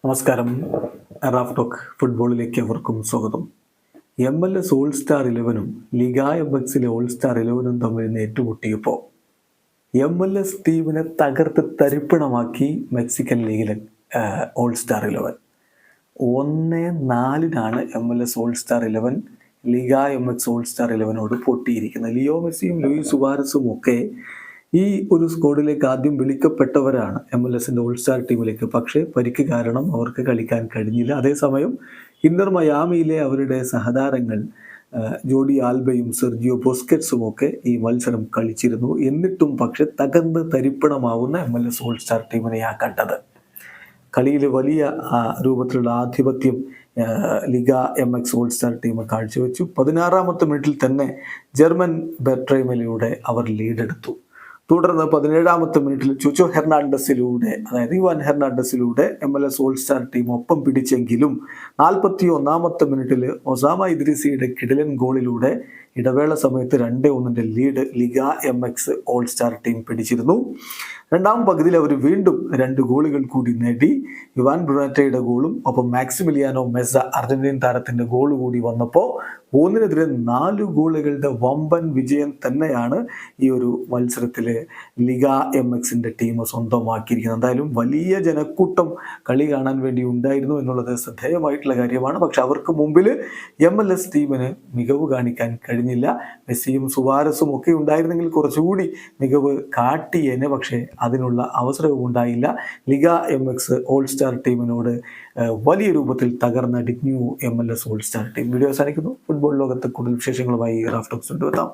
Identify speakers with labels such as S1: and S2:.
S1: നമസ്കാരം. Raf talk ഫുട്ബോളിലേക്ക് അവർക്കും സ്വാഗതം. MLS ഓൾ സ്റ്റാർ 11-ഉം ലിഗ MXലെ ഓൾ സ്റ്റാർ 11-ഉം തമ്മിൽ ഏറ്റുമുട്ടിയപ്പോൾ MLS ടീമിനെ തകർത്ത് തരിപ്പണമാക്കി മെക്സിക്കൻ ലീഗിലെ all star 11. 1-4 MLS all star 11 Liga MX all star 11നോട് പൊട്ടിയിരിക്കുന്നത്. ലിയോ മെസ്സിയും ലൂയിസ് സുവാരസും ഒക്കെ ഈ ഒരു സ്ക്വാഡിലേക്ക് ആദ്യം വിളിക്കപ്പെട്ടവരാണ് MLS-ൻ്റെ ഓൾ സ്റ്റാർ ടീമിലേക്ക്. പക്ഷേ പരിക്ക് കാരണം അവർക്ക് കളിക്കാൻ കഴിഞ്ഞില്ല. അതേസമയം ഇന്റർ മയാമിയിലെ അവരുടെ സഹതാരങ്ങൾ ജോഡി ആൽബയും സെർജിയോ ബുസ്കറ്റ്സും ഒക്കെ ഈ മത്സരം കളിച്ചിരുന്നു. എന്നിട്ടും പക്ഷെ തകർന്ന് തരിപ്പണമാവുന്ന MLS ഓൾ സ്റ്റാർ ടീമിനെയാണ് കണ്ടത്. കളിയിൽ വലിയ രൂപത്തിലുള്ള ആധിപത്യം Liga MX all star team കാഴ്ചവെച്ചു. 16-ാമത്തെ മിനിറ്റിൽ തന്നെ ജർമ്മൻ ബെർട്രൈമിലൂടെ അവർ ലീഡെടുത്തു. തുടർന്ന് 17-ാമത്തെ മിനിറ്റിൽ ചുച്ചോ ഹെർണാണ്ടസിലൂടെ, അതായത് ഇവാൻ ഹെർണാണ്ടസിലൂടെ MLS ഓൾ സ്റ്റാർ ടീം ഒപ്പം പിടിച്ചെങ്കിലും 41-ാമത്തെ മിനിറ്റിൽ ഒസാമ ഇദ്രിസിയുടെ കിടിലൻ ഗോളിലൂടെ ഇടവേള സമയത്ത് 2-1 lead Liga MX all star team പിടിച്ചിരുന്നു. രണ്ടാം പകുതിയിൽ അവർ വീണ്ടും 2 ഗോളുകൾ കൂടി നേടി. ഇവാൻ ബ്രുനാറ്റയുടെ ഗോളും ഒപ്പം മാക്സിമിലിയാനോ മെസ്സ അർജന്റീൻ താരത്തിന്റെ ഗോൾ കൂടി വന്നപ്പോൾ 3-4 ഗോളുകളുടെ വമ്പൻ വിജയം തന്നെയാണ് ഈ ഒരു മത്സരത്തിൽ ലിഗ MXന്റെ ടീം സ്വന്തമാക്കിയിരിക്കുന്നത്. എന്തായാലും വലിയ ജനക്കൂട്ടം കളി കാണാൻ വേണ്ടി ഉണ്ടായിരുന്നു എന്നുള്ളത് ശ്രദ്ധേയമായിട്ടുള്ള കാര്യമാണ്. പക്ഷെ അവർക്ക് മുമ്പിൽ MLS ടീമിന് മികവ് കാണിക്കാൻ കഴിഞ്ഞില്ല. മെസ്സിയും സുവാരസും ഒക്കെ ഉണ്ടായിരുന്നെങ്കിൽ കുറച്ചുകൂടി മികവ് കാട്ടിയേനെ. പക്ഷേ അതിനുള്ള അവസരവും ഉണ്ടായില്ല. ലിഗ MX ഓൾ സ്റ്റാർ ടീമിനോട് വലിയ രൂപത്തിൽ തകർന്നടിഞ്ഞു MLS all star team. Video അവസാനിക്കുന്നു. ഫുട്ബോൾ ലോകത്ത് കൂടുതൽ വിശേഷങ്ങളുമായി റാഫ് ടോക്സ് കൊണ്ടുവെത്താം.